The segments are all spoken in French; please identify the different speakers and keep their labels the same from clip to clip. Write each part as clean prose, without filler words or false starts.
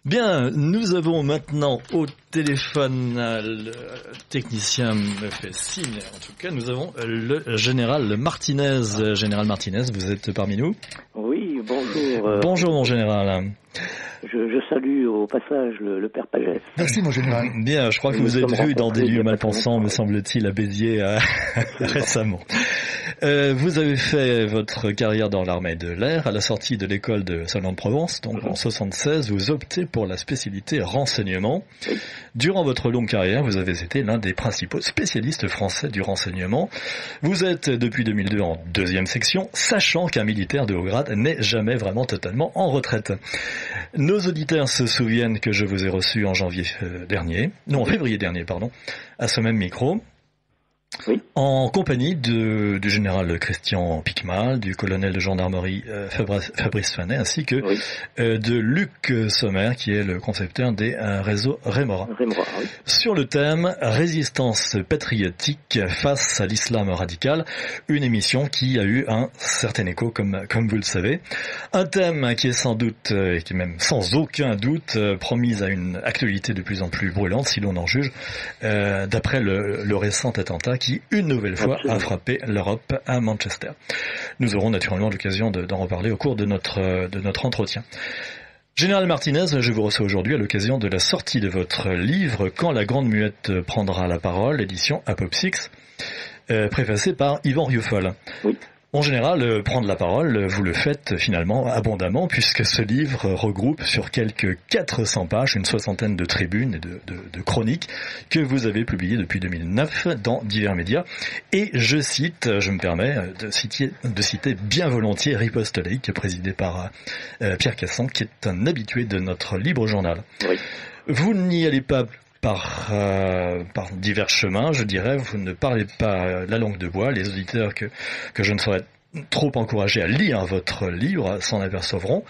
Speaker 1: Bien, nous avons maintenant au téléphone, le technicien me fait signe, en tout cas, nous avons le général Martinez. Général Martinez, vous êtes parmi nous?
Speaker 2: Oui, bonjour.
Speaker 1: Bonjour mon général.
Speaker 2: Je salue au passage le père Pagès.
Speaker 3: Merci mon général.
Speaker 1: Bien, je crois que vous êtes vu dans des lieux malpensants, me semble-t-il, à Béziers récemment. Vous avez fait votre carrière dans l'armée de l'air. À la sortie de l'école de Salon-de-Provence, donc en 76, vous optez pour la spécialité renseignement. Durant votre longue carrière, vous avez été l'un des principaux spécialistes français du renseignement. Vous êtes depuis 2002 en 2e section, sachant qu'un militaire de haut grade n'est jamais vraiment totalement en retraite. Nos auditeurs se souviennent que je vous ai reçu en février dernier, à ce même micro.
Speaker 2: Oui.
Speaker 1: En compagnie du général Christian Piquemal, du colonel de gendarmerie Fabrice Fanet, ainsi que de Luc Sommer, qui est le concepteur des réseaux Rémora.
Speaker 2: Oui.
Speaker 1: Sur le thème résistance patriotique face à l'islam radical, une émission qui a eu un certain écho, comme vous le savez. Un thème qui est sans doute, et qui est même sans aucun doute, promise à une actualité de plus en plus brûlante, si l'on en juge, d'après le récent attentat qui, une nouvelle fois, a frappé l'Europe à Manchester. Nous aurons naturellement l'occasion d'en reparler au cours de notre entretien. Général Martinez, je vous reçois aujourd'hui à l'occasion de la sortie de votre livre « Quand la Grande Muette prendra la parole », édition Apopsyx, préfacé par Yvan Rieufol. Oui. En général, prendre la parole, vous le faites finalement abondamment, puisque ce livre regroupe sur quelques 400 pages, une soixantaine de tribunes et de chroniques que vous avez publiées depuis 2009 dans divers médias. Et je me permets de citer bien volontiers Riposte laïque, présidé par Pierre Cassan, qui est un habitué de notre libre journal. Oui. Vous n'y allez pas par divers chemins, je dirais. Vous ne parlez pas la langue de bois. Les auditeurs que je ne saurais trop encourager à lire votre livre s'en apercevront.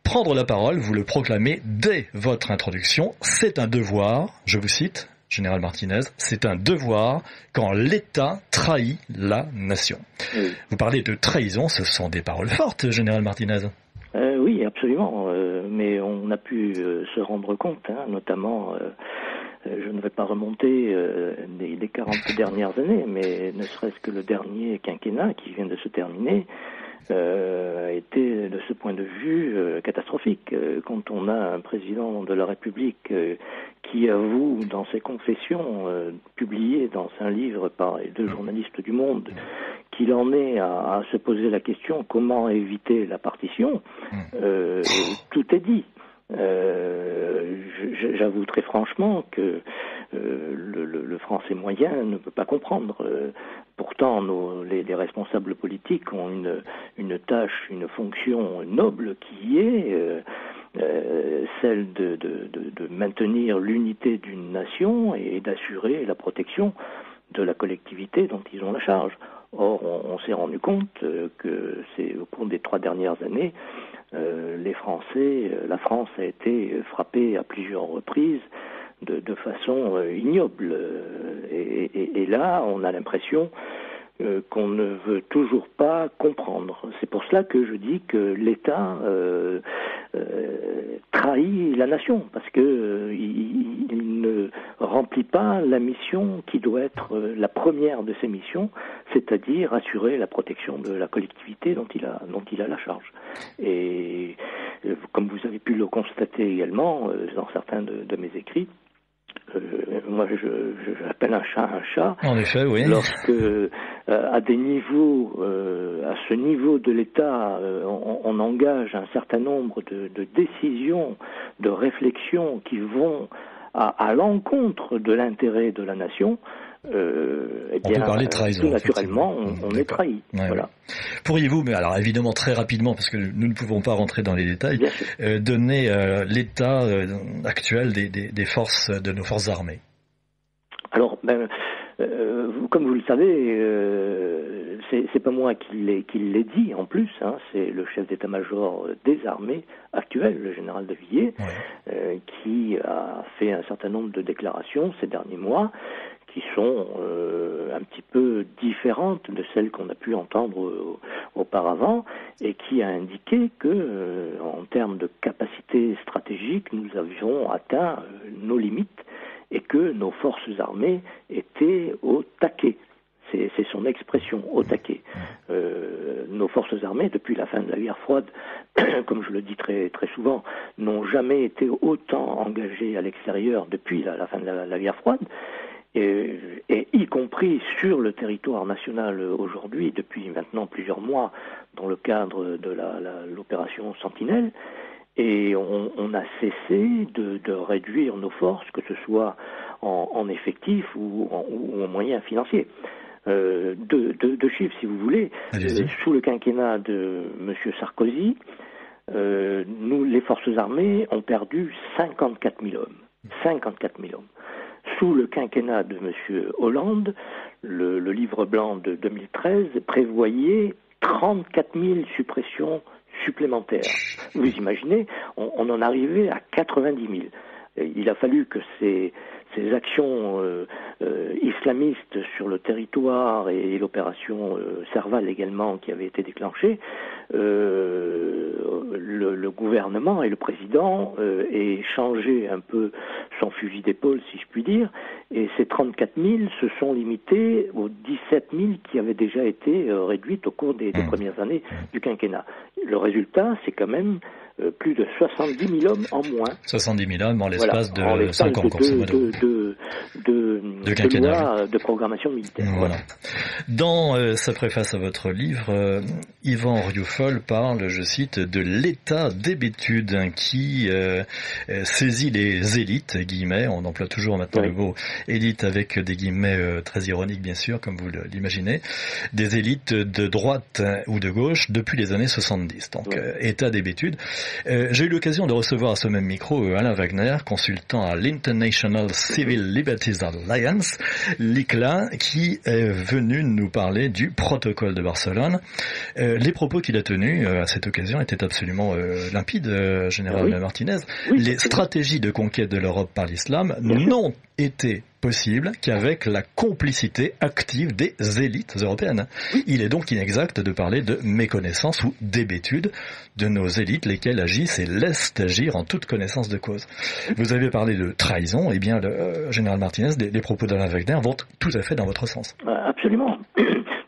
Speaker 1: Prendre la parole, vous le proclamez dès votre introduction, c'est un devoir, je vous cite, Général Martinez, c'est un devoir quand l'État trahit la nation. Oui. Vous parlez de trahison, ce sont des paroles fortes, Général Martinez.
Speaker 2: Oui, absolument, mais on a pu se rendre compte, notamment... je ne vais pas remonter les 40 dernières années, mais ne serait-ce que le dernier quinquennat qui vient de se terminer a été, de ce point de vue, catastrophique. Quand on a un président de la République qui avoue dans ses confessions, publiées dans un livre par les 2 journalistes du Monde, qu'il en est à se poser la question comment éviter la partition, tout est dit. J'avoue très franchement que le français moyen ne peut pas comprendre. Pourtant, les responsables politiques ont une tâche, une fonction noble qui est celle de maintenir l'unité d'une nation et d'assurer la protection de la collectivité dont ils ont la charge. Or, on s'est rendu compte que c'est au cours des 3 dernières années, la France a été frappée à plusieurs reprises de façon ignoble. Et là, on a l'impression qu'on ne veut toujours pas comprendre. C'est pour cela que je dis que l'État trahit la nation, parce que il ne remplit pas la mission qui doit être la première de ses missions, c'est-à-dire assurer la protection de la collectivité dont il a la charge. Et comme vous avez pu le constater également dans certains de mes écrits, moi j'appelle un chat.
Speaker 1: En effet, oui.
Speaker 2: Lorsque à ce niveau de l'État, on engage un certain nombre de décisions, de réflexions qui vont à l'encontre de l'intérêt de la nation,
Speaker 1: on peut parler de trahison.
Speaker 2: Tout naturellement, on est trahi.
Speaker 1: Ouais,
Speaker 2: voilà.
Speaker 1: Ouais. Pourriez-vous, mais alors évidemment très rapidement, parce que nous ne pouvons pas rentrer dans les détails, donner l'état actuel des forces, de nos forces armées?
Speaker 2: Alors, comme vous le savez, c'est pas moi qui l'ai dit en plus, c'est le chef d'état-major des armées actuel, le général de Villiers, qui a fait un certain nombre de déclarations ces derniers mois qui sont un petit peu différentes de celles qu'on a pu entendre auparavant, et qui a indiqué que, en termes de capacité côté stratégique, nous avions atteint nos limites et que nos forces armées étaient au taquet. C'est son expression, au taquet. Nos forces armées, depuis la fin de la guerre froide, comme je le dis très, très souvent, n'ont jamais été autant engagées à l'extérieur depuis la fin de la guerre froide, et y compris sur le territoire national aujourd'hui, depuis maintenant plusieurs mois, dans le cadre de l'opération Sentinelle. Et on a cessé de réduire nos forces, que ce soit en effectifs ou en moyens financiers. Deux chiffres, si vous voulez. Sous le quinquennat de M. Sarkozy, nous, les forces armées, ont perdu 54 000 hommes. 54 000 hommes. Sous le quinquennat de M. Hollande, le livre blanc de 2013 prévoyait 34 000 suppressions supplémentaires. Vous imaginez, on en arrivait à 90 000. Il a fallu que ces actions islamistes sur le territoire et l'opération Serval également qui avait été déclenchée, le gouvernement et le président aient changé un peu son fusil d'épaule, si je puis dire, et ces 34 000 se sont limités aux 17 000 qui avaient déjà été réduites au cours des premières années du quinquennat. Le résultat, c'est quand même plus de 70 000 hommes en moins.
Speaker 1: 70 000 hommes en l'espace de 5 ans, grosso modo.
Speaker 2: De quinquennat, de programmation militaire.
Speaker 1: Voilà. Dans sa préface à votre livre, Yvan Rioufol parle, je cite, de l'état d'hébétude qui saisit les élites, guillemets, on emploie toujours maintenant le mot élite avec des guillemets très ironiques, bien sûr, comme vous l'imaginez, des élites de droite ou de gauche depuis les années 70. Donc, état d'hébétude. J'ai eu l'occasion de recevoir à ce même micro Alain Wagner, consultant à l'International Civil Liberties Alliance, l'ICLA, qui est venu nous parler du protocole de Barcelone. Les propos qu'il a tenus à cette occasion étaient absolument limpides, Général Martinez. Les stratégies de conquête de l'Europe par l'islam n'ont été possible qu'avec la complicité active des élites européennes. Il est donc inexact de parler de méconnaissance ou d'hébétude de nos élites, lesquelles agissent et laissent agir en toute connaissance de cause. Vous avez parlé de trahison, et bien le général Martinez, les propos d'Alain Wagner vont tout à fait dans votre sens.
Speaker 2: Absolument.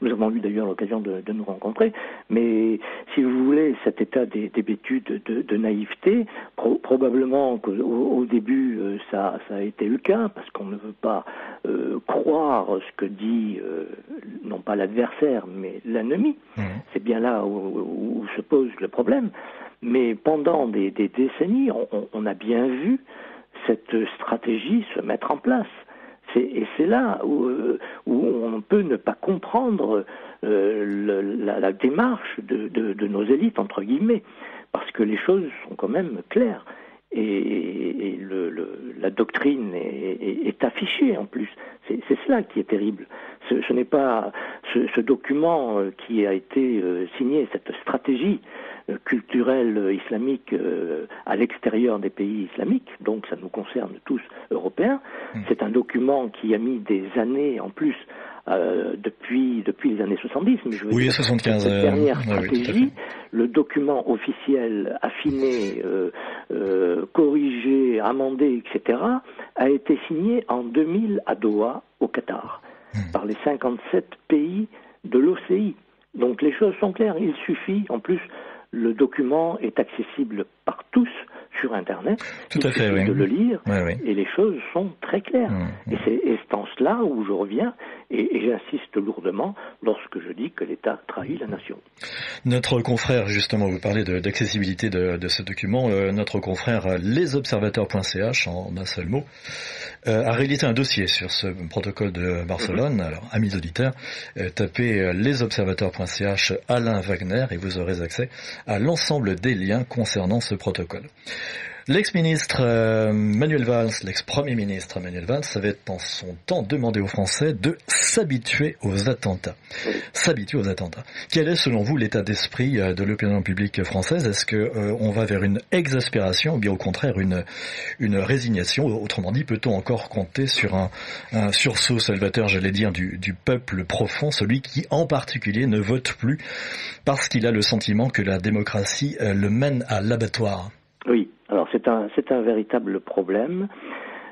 Speaker 2: Nous avons eu d'ailleurs l'occasion de nous rencontrer, mais si vous voulez, cet état d'hébétude, de naïveté, probablement qu'au début ça a été le cas, parce qu'on ne veut pas croire ce que dit, non pas l'adversaire, mais l'ennemi. C'est bien là où se pose le problème. Mais pendant des décennies, on a bien vu cette stratégie se mettre en place. Et c'est là où on peut ne pas comprendre la démarche de nos élites, entre guillemets, parce que les choses sont quand même claires. Et la doctrine est affichée en plus. C'est cela qui est terrible. Ce n'est pas ce document qui a été signé, cette stratégie culturelle islamique à l'extérieur des pays islamiques, donc ça nous concerne tous Européens. C'est un document qui a mis des années en plus depuis les années 70, mais je veux dire
Speaker 1: 75,
Speaker 2: cette dernière stratégie, le document officiel affiné, corrigé, amendé, etc., a été signé en 2000 à Doha, au Qatar, par les 57 pays de l'OCI. Donc les choses sont claires, il suffit, en plus, le document est accessible par tous sur Internet.
Speaker 1: Tout à fait,
Speaker 2: de le lire, et les choses sont très claires. Et c'est en cela où je reviens, et j'insiste lourdement lorsque je dis que l'État trahit la nation.
Speaker 1: Notre confrère, justement, vous parlez d'accessibilité de ce document, notre confrère lesobservateurs.ch, en un seul mot, a réalisé un dossier sur ce protocole de Barcelone. Alors, amis auditeurs, tapez lesobservateurs.ch Alain Wagner et vous aurez accès à l'ensemble des liens concernant ce protocole. L'ex-ministre Manuel Valls, l'ex-premier ministre Manuel Valls avait en son temps demandé aux Français de s'habituer aux attentats. S'habituer aux attentats. Quel est selon vous l'état d'esprit de l'opinion publique française? Est-ce que on va vers une exaspération ou bien au contraire une résignation? Autrement dit, peut-on encore compter sur un sursaut salvateur, j'allais dire, du peuple profond, celui qui en particulier ne vote plus parce qu'il a le sentiment que la démocratie le mène à l'abattoir?
Speaker 2: Oui. Alors, un véritable problème.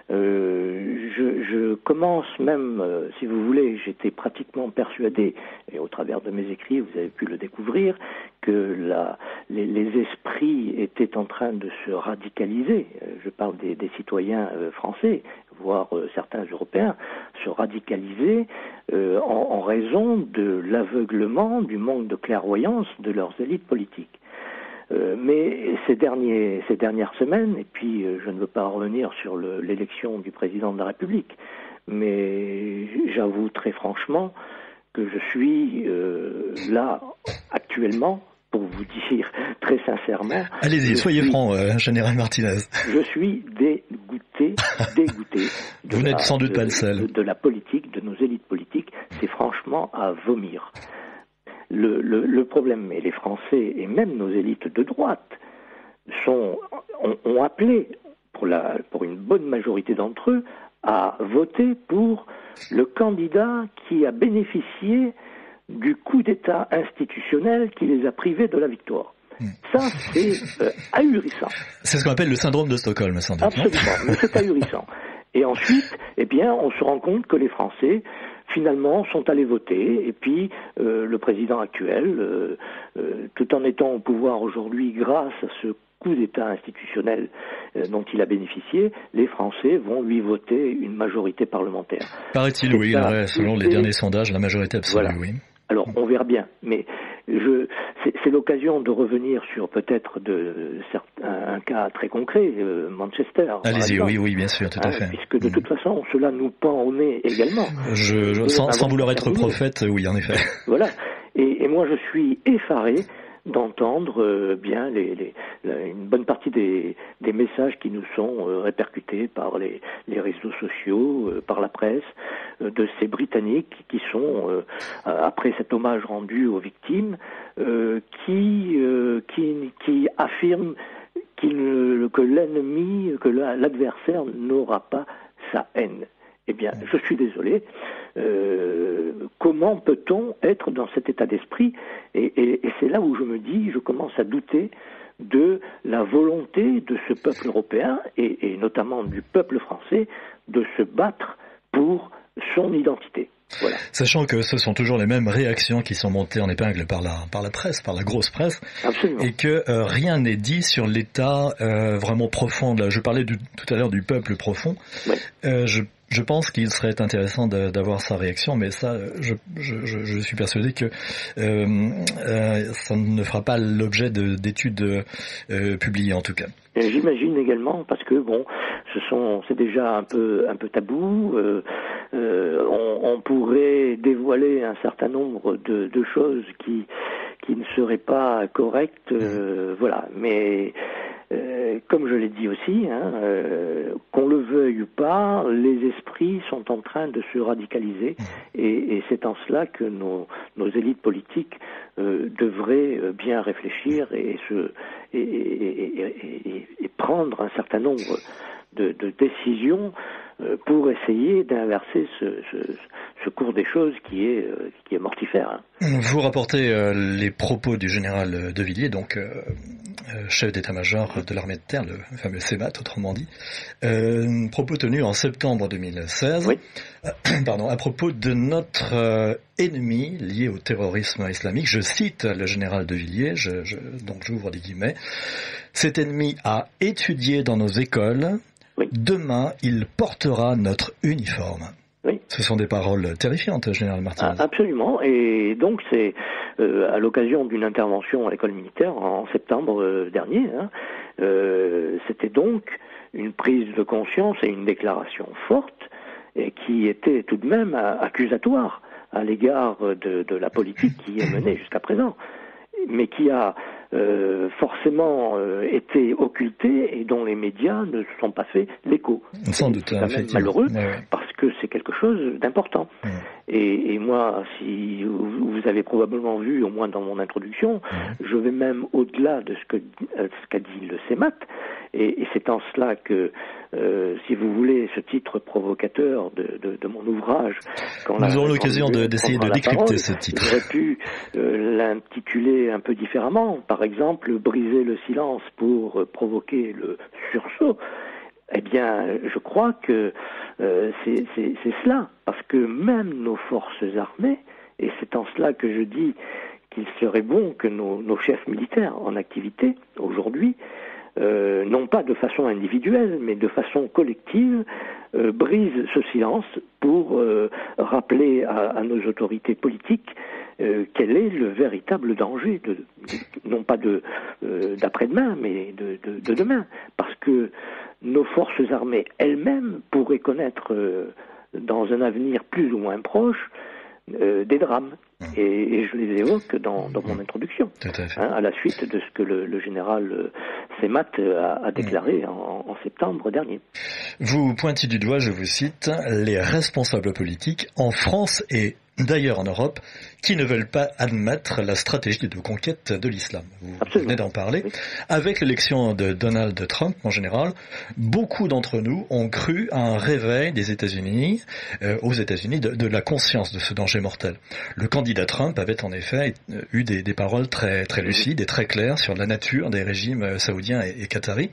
Speaker 2: Je commence même, si vous voulez, j'étais pratiquement persuadé, et au travers de mes écrits, vous avez pu le découvrir, que les esprits étaient en train de se radicaliser. Je parle des citoyens français, voire certains Européens, se radicaliser en raison de l'aveuglement, du manque de clairvoyance de leurs élites politiques. Mais ces dernières semaines, et puis je ne veux pas revenir sur l'élection du président de la République, mais j'avoue très franchement que je suis là actuellement, pour vous dire très sincèrement...
Speaker 1: Allez-y, soyez franc, Général Martinez.
Speaker 2: Je suis dégoûté.
Speaker 1: Vous n'êtes sans doute pas le seul.
Speaker 2: De la politique, de nos élites politiques, c'est franchement à vomir. Le problème, et les Français et même nos élites de droite ont appelé, pour une bonne majorité d'entre eux, à voter pour le candidat qui a bénéficié du coup d'État institutionnel qui les a privés de la victoire. Ça, c'est ahurissant.
Speaker 1: C'est ce qu'on appelle le syndrome de Stockholm, sans doute.
Speaker 2: Absolument, mais c'est ahurissant. Et ensuite, on se rend compte que les Français, finalement, sont allés voter, et puis le président actuel, tout en étant au pouvoir aujourd'hui grâce à ce coup d'État institutionnel dont il a bénéficié, les Français vont lui voter une majorité parlementaire.
Speaker 1: Paraît-il, oui, selon les derniers sondages, la majorité absolue, voilà. Oui.
Speaker 2: Alors, on verra bien, mais c'est l'occasion de revenir sur peut-être un cas très concret, Manchester.
Speaker 1: Allez-y, oui, bien sûr, tout à fait.
Speaker 2: Puisque de toute façon, cela nous pend au nez également.
Speaker 1: Sans vouloir être prophète, oui, en effet.
Speaker 2: Voilà, et moi je suis effaré d'entendre bien une bonne partie des messages qui nous sont répercutés par les réseaux sociaux, par la presse, de ces Britanniques qui sont, après cet hommage rendu aux victimes, qui affirment que l'ennemi, que l'adversaire n'aura pas sa haine. Eh bien, je suis désolé. Comment peut-on être dans cet état d'esprit ? Et c'est là où je commence à douter de la volonté de ce peuple européen, et notamment du peuple français, de se battre pour son identité. Voilà.
Speaker 1: Sachant que ce sont toujours les mêmes réactions qui sont montées en épingle par la presse, par la grosse presse.
Speaker 2: Absolument.
Speaker 1: Et que rien n'est dit sur l'état vraiment profond. Là, je parlais tout à l'heure du peuple profond.
Speaker 2: Oui.
Speaker 1: Je pense qu'il serait intéressant d'avoir sa réaction, mais ça, je suis persuadé que ça ne fera pas l'objet d'études publiées en tout cas.
Speaker 2: J'imagine également, parce que c'est déjà un peu tabou. On pourrait dévoiler un certain nombre de choses qui ne seraient pas correctes, voilà. Mais comme je l'ai dit aussi, qu'on le veuille ou pas, les esprits sont en train de se radicaliser, et c'est en cela que nos élites politiques devraient bien réfléchir et prendre un certain nombre de décisions pour essayer d'inverser ce cours des choses qui est mortifère.
Speaker 1: Vous rapportez les propos du général de Villiers, donc chef d'état-major de l'armée de terre, le fameux CEMAT, autrement dit, propos tenus en septembre 2016,
Speaker 2: oui.
Speaker 1: À propos de notre ennemi lié au terrorisme islamique. Je cite le général de Villiers, donc j'ouvre des guillemets. Cet ennemi a étudié dans nos écoles. Oui. Demain, il portera notre uniforme. Oui. Ce sont des paroles terrifiantes, Général Martinez.
Speaker 2: Absolument, et donc c'est à l'occasion d'une intervention à l'école militaire en septembre dernier. C'était donc une prise de conscience et une déclaration forte, et qui était tout de même accusatoire à l'égard de la politique qui est menée jusqu'à présent, mais qui a forcément été occultée et dont les médias ne se sont pas fait l'écho.
Speaker 1: Sans doute.
Speaker 2: C'est quand même malheureux, parce que c'est quelque chose d'important. Et moi, si vous avez probablement vu, au moins dans mon introduction, je vais même au-delà de ce qu'a dit le CEMAT, et c'est en cela que, si vous voulez, ce titre provocateur de mon ouvrage...
Speaker 1: Nous aurons l'occasion d'essayer de décrypter ce titre.
Speaker 2: J'aurais pu l'intituler un peu différemment, par exemple, briser le silence pour provoquer le sursaut. Eh bien, je crois que c'est cela, parce que même nos forces armées, et c'est en cela que je dis qu'il serait bon que nos chefs militaires en activité, aujourd'hui, non pas de façon individuelle, mais de façon collective, brisent ce silence pour rappeler à nos autorités politiques quel est le véritable danger, non pas d'après-demain, mais de demain. Parce que nos forces armées elles-mêmes pourraient connaître, dans un avenir plus ou moins proche, des drames. Et je les évoque dans mon introduction, à la suite de ce que le général Semat a déclaré en septembre dernier.
Speaker 1: Vous pointez du doigt, je vous cite, les responsables politiques en France et d'ailleurs en Europe qui ne veulent pas admettre la stratégie de conquête de l'islam. Vous venez d'en parler. Oui. Avec l'élection de Donald Trump, en général, beaucoup d'entre nous ont cru à un réveil des États-Unis, aux États-Unis, de la conscience de ce danger mortel. Le candidat Trump avait en effet eu des paroles très, très lucides et très claires sur la nature des régimes saoudiens et qataris.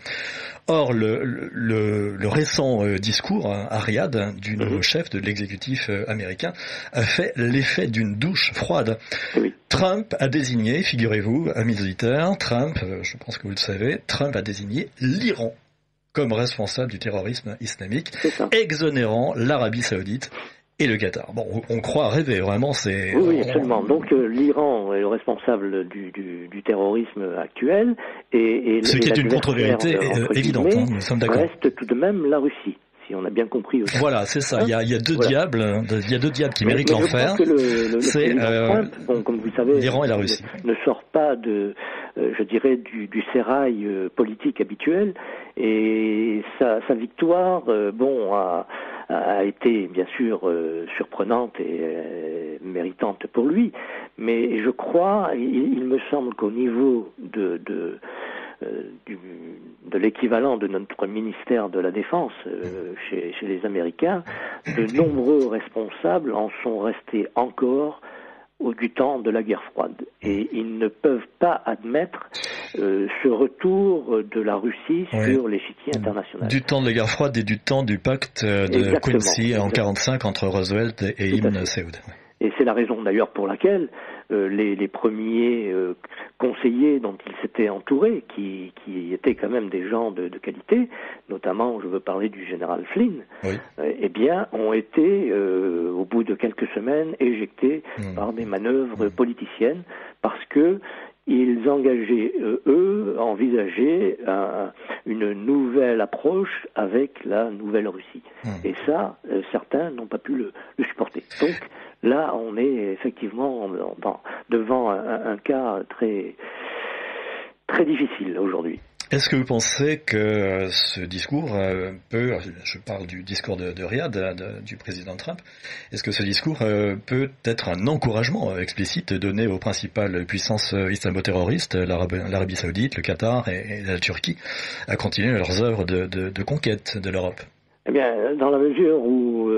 Speaker 1: Or, le récent discours à Riyad du nouveau chef de l'exécutif américain a fait l'effet d'une douche froide.
Speaker 2: Oui.
Speaker 1: Trump a désigné, figurez-vous, amis auditeurs, je pense que vous le savez, Trump a désigné l'Iran comme responsable du terrorisme islamique, exonérant l'Arabie Saoudite et le Qatar. Bon, on croit rêver, vraiment, c'est...
Speaker 2: Oui, absolument. Donc l'Iran est le responsable du terrorisme actuel et
Speaker 1: ce qui est une contre-vérité évidente, nous sommes d'accord.
Speaker 2: Reste tout de même la Russie. Si on a bien compris aussi.
Speaker 1: Voilà, c'est ça. Il y a deux diables, qui méritent l'enfer.
Speaker 2: C'est Trump, comme vous savez,
Speaker 1: l'Iran et la Russie.
Speaker 2: Ne sort pas je dirais, du sérail politique habituel, et sa victoire, a été bien sûr surprenante et méritante pour lui, mais je crois, il me semble qu'au niveau de l'équivalent de notre ministère de la Défense chez les Américains, de nombreux responsables en sont restés encore du temps de la guerre froide. Et ils ne peuvent pas admettre ce retour de la Russie sur l'échiquier international.
Speaker 1: Du temps de la guerre froide et du temps du pacte de Quincy en 1945 entre Roosevelt et Ibn Saoud.
Speaker 2: Et c'est la raison d'ailleurs pour laquelle les premiers conseillers dont il s'était entouré, qui étaient quand même des gens de qualité, notamment je veux parler du général Flynn, ont été au bout de quelques semaines éjectés par des manœuvres politiciennes, parce que ils envisageaient une nouvelle approche avec la nouvelle Russie. Et ça, certains n'ont pas pu le supporter. Donc là, on est effectivement devant un cas très, très difficile aujourd'hui.
Speaker 1: Est-ce que vous pensez que ce discours je parle du discours de Riyad, du président Trump, est-ce que ce discours peut être un encouragement explicite donné aux principales puissances islamo-terroristes, l'Arabie Saoudite, le Qatar et la Turquie, à continuer leurs œuvres de conquête de l'Europe ?
Speaker 2: Eh bien, dans la mesure où,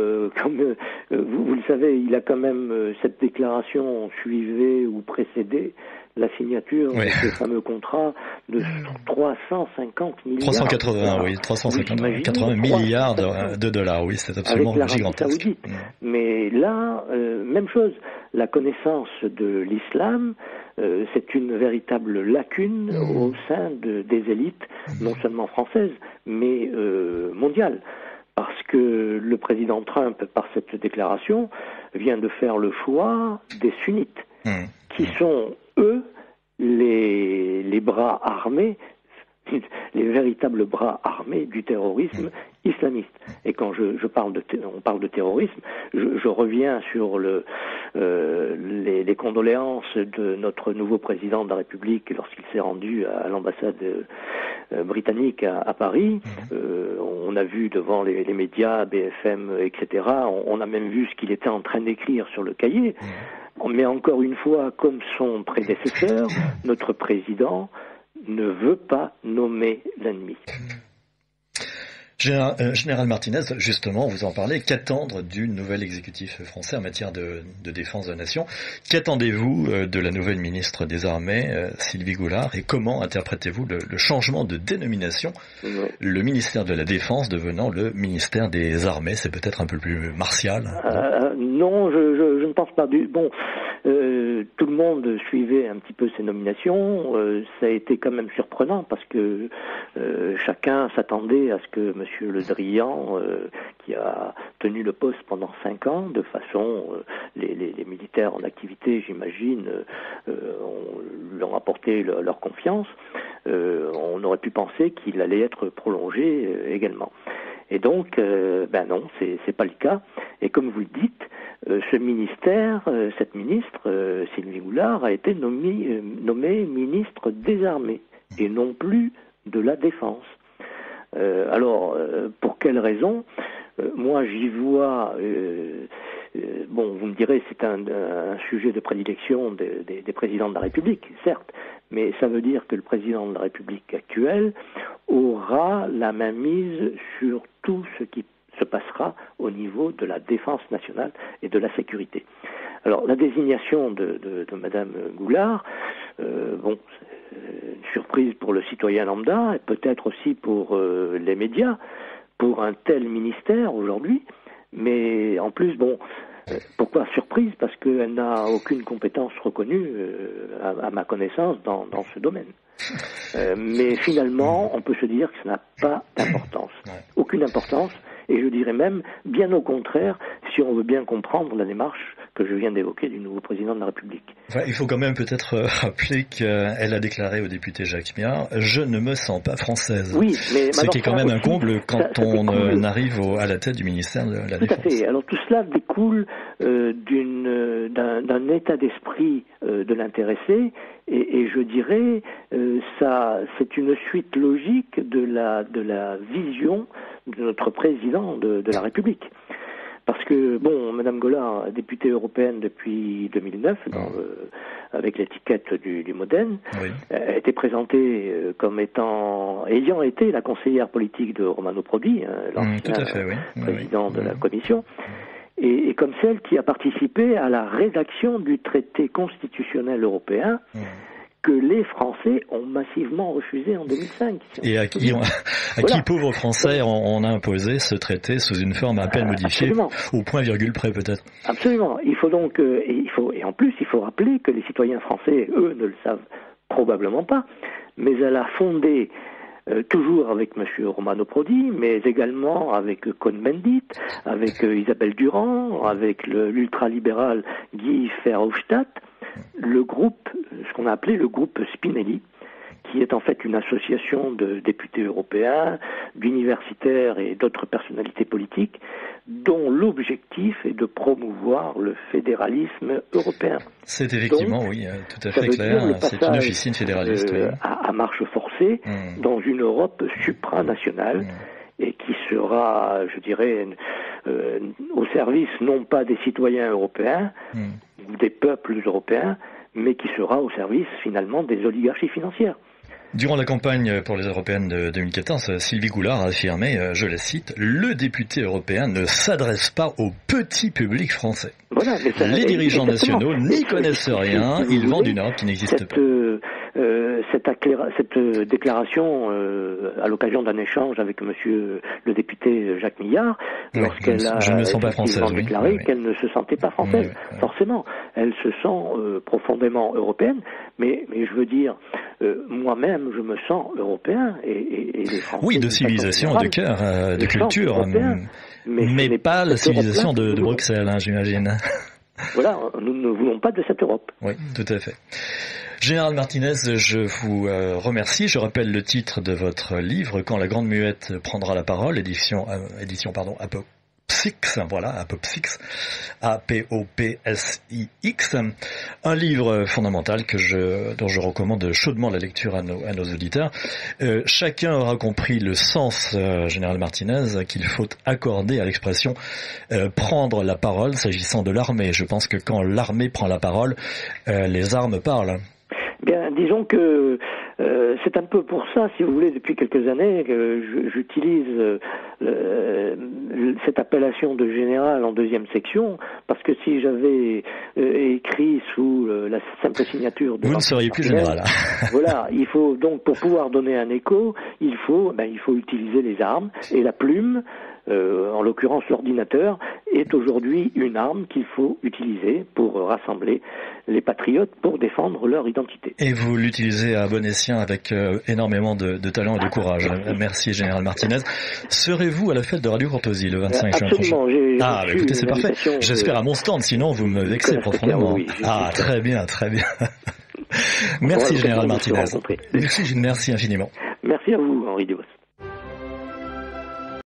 Speaker 2: comme vous le savez, il a quand même cette déclaration suivait ou précédait la signature de ce fameux contrat de 350 milliards.
Speaker 1: 380 milliards de dollars, oui, c'est absolument gigantesque.
Speaker 2: Saoudite. Mais là, même chose, la connaissance de l'islam, c'est une véritable lacune au sein des élites, non seulement françaises, mais mondiales. Parce que le président Trump, par cette déclaration, vient de faire le choix des sunnites, qui sont, eux, les bras armés, les véritables bras armés du terrorisme islamiste. Et quand on parle de terrorisme, je reviens sur les condoléances de notre nouveau président de la République lorsqu'il s'est rendu à l'ambassade britannique à Paris. On on a vu devant les médias, BFM, etc., on a même vu ce qu'il était en train d'écrire sur le cahier. Mais encore une fois, comme son prédécesseur, notre président ne veut pas nommer l'ennemi.
Speaker 1: Général Martinez, justement, vous en parlez, qu'attendre du nouvel exécutif français en matière de défense de la nation? Qu'attendez-vous de la nouvelle ministre des Armées, Sylvie Goulard, et comment interprétez-vous le changement de dénomination, le ministère de la Défense devenant le ministère des Armées? C'est peut-être un peu plus martial.
Speaker 2: Non, je ne pense pas. Bon, tout le monde suivait un petit peu ces nominations. Ça a été quand même surprenant parce que chacun s'attendait à ce que Monsieur Le Drian, qui a tenu le poste pendant 5 ans, de façon, les militaires en activité, j'imagine, lui ont apporté leur confiance. On aurait pu penser qu'il allait être prolongé également. Et donc, non, c'est pas le cas. Et comme vous le dites, ce ministère, cette ministre, Sylvie Goulard, a été nommée ministre des Armées et non plus de la Défense. Alors, pour quelle raison? Moi, j'y vois... vous me direz, c'est un sujet de prédilection des présidents de la République, certes, mais ça veut dire que le président de la République actuel aura la mainmise sur tout ce qui se passera au niveau de la défense nationale et de la sécurité. Alors, la désignation de Madame Goulard, une surprise pour le citoyen lambda et peut-être aussi pour les médias, pour un tel ministère aujourd'hui, mais en plus, pourquoi surprise? Parce qu'elle n'a aucune compétence reconnue, à ma connaissance, dans ce domaine. Mais finalement, on peut se dire que ça n'a pas d'importance. Aucune importance, et je dirais même, bien au contraire, si on veut bien comprendre la démarche que je viens d'évoquer du nouveau président de la République.
Speaker 1: Il faut quand même peut-être rappeler qu'elle a déclaré au député Jacques Miard « Je ne me sens pas française ».
Speaker 2: Oui, mais
Speaker 1: ce qui est quand même un comble quand on arrive à la tête du ministère de la Défense.
Speaker 2: Tout à fait. Alors tout cela découle d'un état d'esprit de l'intéressé, et je dirais ça, c'est une suite logique de la vision de notre président de la République. Parce que, Madame Goulard, députée européenne depuis 2009, avec l'étiquette du Modène, a été présentée comme ayant été la conseillère politique de Romano Prodi, l'ancien président de la Commission, et comme celle qui a participé à la rédaction du traité constitutionnel européen, que les Français ont massivement refusé en 2005.
Speaker 1: Et à qui pauvres Français, on a imposé ce traité sous une forme à peine modifiée, au point virgule près peut-être.
Speaker 2: Absolument. Il faut donc, et en plus, il faut rappeler que les citoyens français, eux, ne le savent probablement pas, mais elle a fondé, toujours avec M. Romano Prodi, mais également avec Cohn-Bendit, avec Isabelle Durand, avec l'ultralibéral Guy Verhofstadt, le groupe, ce qu'on a appelé le groupe Spinelli, qui est en fait une association de députés européens, d'universitaires et d'autres personnalités politiques, dont l'objectif est de promouvoir le fédéralisme européen.
Speaker 1: C'est effectivement, tout à fait clair. C'est une officine fédéraliste.
Speaker 2: À marche forcée, dans une Europe supranationale, et qui sera, je dirais, au service non pas des citoyens européens, ou des peuples européens, mais qui sera au service finalement des oligarchies financières.
Speaker 1: Durant la campagne pour les européennes de 2014, Sylvie Goulard a affirmé, je la cite, « Le député européen ne s'adresse pas au petit public français. Les dirigeants nationaux n'y connaissent rien, ils vendent une Europe qui n'existe pas. »
Speaker 2: Cette déclaration, à l'occasion d'un échange avec monsieur le député Jacques Millard, lorsqu'elle a déclaré qu'elle ne se sentait pas française. Forcément, elle se sent profondément européenne, mais je veux dire, moi-même, je me sens européen, et les Français...
Speaker 1: Oui, de civilisation, de cœur, de culture, mais pas la civilisation de Bruxelles, j'imagine.
Speaker 2: Voilà, nous ne voulons pas de cette Europe.
Speaker 1: Oui, tout à fait. Général Martinez, je vous remercie. Je rappelle le titre de votre livre, Quand la Grande Muette prendra la parole, édition Apopsix, voilà, Apopsix, Apopsix, un livre fondamental dont je recommande chaudement la lecture à nos auditeurs. Chacun aura compris le sens, Général Martinez, qu'il faut accorder à l'expression prendre la parole s'agissant de l'armée. Je pense que quand l'armée prend la parole, les armes parlent.
Speaker 2: Bien, disons que c'est un peu pour ça, si vous voulez, depuis quelques années, que j'utilise cette appellation de général en deuxième section, parce que si j'avais écrit sous la simple signature de...
Speaker 1: Vous ne seriez plus général.
Speaker 2: Voilà, il faut donc, pour pouvoir donner un écho, il faut utiliser les armes, et la plume, en l'occurrence l'ordinateur, est aujourd'hui une arme qu'il faut utiliser pour rassembler les patriotes pour défendre leur identité.
Speaker 1: Et vous l'utilisez à bon escient avec énormément de talent et de courage. Merci Général Martinez. Serez-vous à la fête de Radio Courtoisie le 25 juin prochain?
Speaker 2: Absolument.
Speaker 1: Écoutez, c'est parfait. J'espère à mon stand, sinon vous me vexez profondément.
Speaker 2: Oui,
Speaker 1: très bien. Merci Général Martinez. Merci infiniment.
Speaker 2: Merci à vous, Henri Dubos.